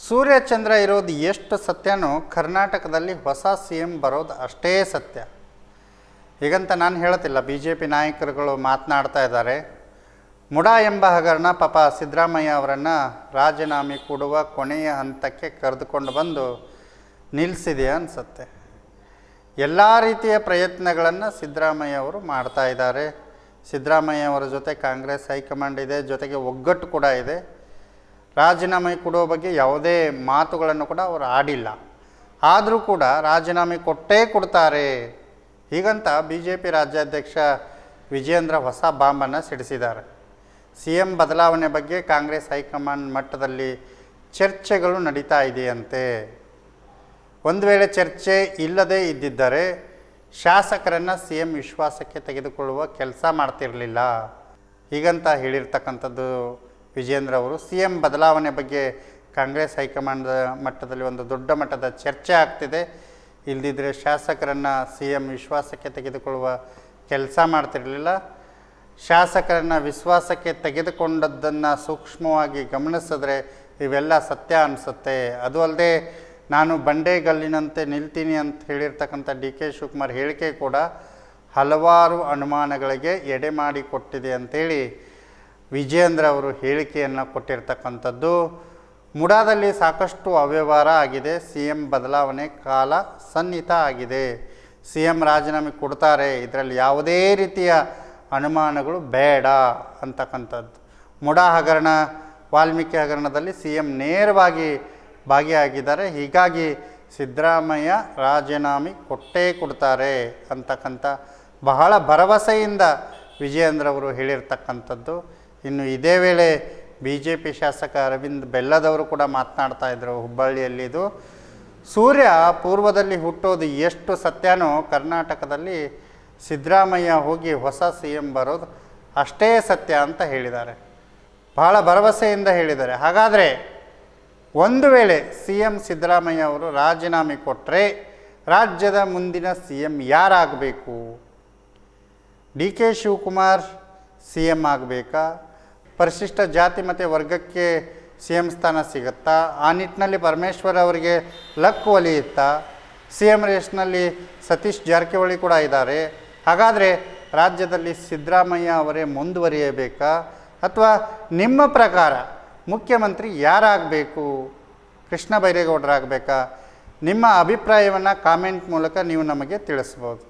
ಸೂರ್ಯಚಂದ್ರ ಇರೋದು ಎಷ್ಟು ಸತ್ಯನೋ ಕರ್ನಾಟಕದಲ್ಲಿ ಹೊಸ ಸಿ ಎಂ ಬರೋದು ಅಷ್ಟೇ ಸತ್ಯ. ಹೀಗಂತ ನಾನು ಹೇಳುತ್ತಿಲ್ಲ, ಬಿ ಜೆ ಪಿ ನಾಯಕರುಗಳು ಮಾತನಾಡ್ತಾ ಇದ್ದಾರೆ. ಮುಡಾ ಎಂಬ ಹಗರಣ ಪಾಪ ಸಿದ್ದರಾಮಯ್ಯ ಅವರನ್ನು ರಾಜೀನಾಮೆ ಕೊಡುವ ಕೊನೆಯ ಹಂತಕ್ಕೆ ಕರೆದುಕೊಂಡು ಬಂದು ನಿಲ್ಲಿಸಿದೆ ಅನಿಸುತ್ತೆ. ಎಲ್ಲ ರೀತಿಯ ಪ್ರಯತ್ನಗಳನ್ನು ಸಿದ್ದರಾಮಯ್ಯ ಅವರು ಮಾಡ್ತಾ ಇದ್ದಾರೆ. ಸಿದ್ದರಾಮಯ್ಯ ಅವರ ಜೊತೆ ಕಾಂಗ್ರೆಸ್ ಹೈಕಮಾಂಡ್ ಇದೆ, ಜೊತೆಗೆ ಒಗ್ಗಟ್ಟು ಕೂಡ ಇದೆ. ರಾಜೀನಾಮೆ ಕೊಡುವ ಬಗ್ಗೆ ಯಾವುದೇ ಮಾತುಗಳನ್ನು ಕೂಡ ಅವರು ಆಡಿಲ್ಲ. ಆದರೂ ಕೂಡ ರಾಜೀನಾಮೆ ಕೊಟ್ಟೇ ಕೊಡ್ತಾರೆ ಹೀಗಂತ ಬಿ ಜೆ ಪಿ ರಾಜ್ಯಾಧ್ಯಕ್ಷ ವಿಜೇಂದ್ರ ಹೊಸ ಬಾಂಬನ್ನು ಸಿಡಿಸಿದ್ದಾರೆ. ಸಿ ಎಂ ಬದಲಾವಣೆ ಬಗ್ಗೆ ಕಾಂಗ್ರೆಸ್ ಹೈಕಮಾಂಡ್ ಮಟ್ಟದಲ್ಲಿ ಚರ್ಚೆಗಳು ನಡೀತಾ ಇದೆಯಂತೆ. ಒಂದು ವೇಳೆ ಚರ್ಚೆ ಇಲ್ಲದೇ ಇದ್ದಿದ್ದರೆ ಶಾಸಕರನ್ನು ಸಿ ಎಂ ವಿಶ್ವಾಸಕ್ಕೆ ತೆಗೆದುಕೊಳ್ಳುವ ಕೆಲಸ ಮಾಡ್ತಿರಲಿಲ್ಲ ಹೀಗಂತ ಹೇಳಿರ್ತಕ್ಕಂಥದ್ದು ವಿಜೇಂದ್ರ ಅವರು. ಸಿ ಎಂ ಬದಲಾವಣೆ ಬಗ್ಗೆ ಕಾಂಗ್ರೆಸ್ ಹೈಕಮಾಂಡ್ ಮಟ್ಟದಲ್ಲಿ ಒಂದು ದೊಡ್ಡ ಮಟ್ಟದ ಚರ್ಚೆ ಆಗ್ತಿದೆ. ಇಲ್ಲದಿದ್ದರೆ ಶಾಸಕರನ್ನು ಸಿ ಎಂ ವಿಶ್ವಾಸಕ್ಕೆ ತೆಗೆದುಕೊಳ್ಳುವ ಕೆಲಸ ಮಾಡ್ತಿರಲಿಲ್ಲ. ಶಾಸಕರನ್ನು ವಿಶ್ವಾಸಕ್ಕೆ ತೆಗೆದುಕೊಂಡದ್ದನ್ನು ಸೂಕ್ಷ್ಮವಾಗಿ ಗಮನಿಸಿದ್ರೆ ಇವೆಲ್ಲ ಸತ್ಯ ಅನಿಸುತ್ತೆ. ಅದು ಅಲ್ಲದೆ ನಾನು ಬಂಡೆಗಲ್ಲಿನಂತೆ ನಿಲ್ತೀನಿ ಅಂತ ಹೇಳಿರ್ತಕ್ಕಂಥ ಡಿ ಕೆ ಶಿವಕುಮಾರ್ ಹೇಳಿಕೆ ಕೂಡ ಹಲವಾರು ಅನುಮಾನಗಳಿಗೆ ಎಡೆ ಮಾಡಿಕೊಟ್ಟಿದೆ ಅಂಥೇಳಿ ವಿಜೇಂದ್ರ ಅವರು ಹೇಳಿಕೆಯನ್ನು ಕೊಟ್ಟಿರ್ತಕ್ಕಂಥದ್ದು. ಮುಡಾದಲ್ಲಿ ಸಾಕಷ್ಟು ಅವ್ಯವಹಾರ ಆಗಿದೆ. ಸಿ ಎಂ ಬದಲಾವಣೆ ಕಾಲ ಸನ್ನಿಹಿತ ಆಗಿದೆ. ಸಿ ಎಂ ರಾಜೀನಾಮೆ ಕೊಡ್ತಾರೆ, ಇದರಲ್ಲಿ ಯಾವುದೇ ರೀತಿಯ ಅನುಮಾನಗಳು ಬೇಡ ಅಂತಕ್ಕಂಥದ್ದು. ಮುಡಾ ಹಗರಣ, ವಾಲ್ಮೀಕಿ ಹಗರಣದಲ್ಲಿ ಸಿ ಎಂ ನೇರವಾಗಿ ಭಾಗಿಯಾಗಿದ್ದಾರೆ. ಹೀಗಾಗಿ ಸಿದ್ದರಾಮಯ್ಯ ರಾಜೀನಾಮೆ ಕೊಟ್ಟೇ ಕೊಡ್ತಾರೆ ಅಂತಕ್ಕಂಥ ಬಹಳ ಭರವಸೆಯಿಂದ ವಿಜಯೇಂದ್ರ ಅವರು ಹೇಳಿರ್ತಕ್ಕಂಥದ್ದು. ಇನ್ನು ಇದೇ ವೇಳೆ ಬಿ ಜೆ ಪಿ ಶಾಸಕ ಅರವಿಂದ್ ಬೆಲ್ಲದವರು ಕೂಡ ಮಾತನಾಡ್ತಾ ಇದ್ದರು ಹುಬ್ಬಳ್ಳಿಯಲ್ಲಿದು. ಸೂರ್ಯ ಪೂರ್ವದಲ್ಲಿ ಹುಟ್ಟೋದು ಎಷ್ಟು ಸತ್ಯನೋ ಕರ್ನಾಟಕದಲ್ಲಿ ಸಿದ್ದರಾಮಯ್ಯ ಹೋಗಿ ಹೊಸ ಸಿ ಎಂ ಬರೋದು ಅಷ್ಟೇ ಸತ್ಯ ಅಂತ ಹೇಳಿದ್ದಾರೆ. ಬಹಳ ಭರವಸೆಯಿಂದ ಹೇಳಿದ್ದಾರೆ. ಹಾಗಾದರೆ ಒಂದು ವೇಳೆ ಸಿ ಎಂ ಸಿದ್ದರಾಮಯ್ಯ ಅವರು ರಾಜೀನಾಮೆ ಕೊಟ್ಟರೆ ರಾಜ್ಯದ ಮುಂದಿನ ಸಿ ಎಂ ಯಾರಾಗಬೇಕು? D K Shivakumar C M ಆಗಬೇಕಾ? ಪರಿಶಿಷ್ಟ ಜಾತಿ ಮತ್ತು ವರ್ಗಕ್ಕೆ ಸಿ ಎಂ ಸ್ಥಾನ ಸಿಗುತ್ತಾ? ಆ ನಿಟ್ಟಿನಲ್ಲಿ ಪರಮೇಶ್ವರ್ ಅವರಿಗೆ ಲಕ್ ಒಲಿಯುತ್ತಾ? ಸಿ ಎಂ ರೇಸ್ನಲ್ಲಿ ಸತೀಶ್ ಜಾರಕಿಹೊಳಿ ಕೂಡ ಇದ್ದಾರೆ. ಹಾಗಾದರೆ ರಾಜ್ಯದಲ್ಲಿ ಸಿದ್ದರಾಮಯ್ಯ ಅವರೇ ಮುಂದುವರಿಯಬೇಕಾ? ಅಥವಾ ನಿಮ್ಮ ಪ್ರಕಾರ ಮುಖ್ಯಮಂತ್ರಿ ಯಾರಾಗಬೇಕು? ಕೃಷ್ಣ ಬೈರೇಗೌಡರಾಗಬೇಕಾ? ನಿಮ್ಮ ಅಭಿಪ್ರಾಯವನ್ನು ಕಾಮೆಂಟ್ ಮೂಲಕ ನೀವು ನಮಗೆ ತಿಳಿಸ್ಬೋದು.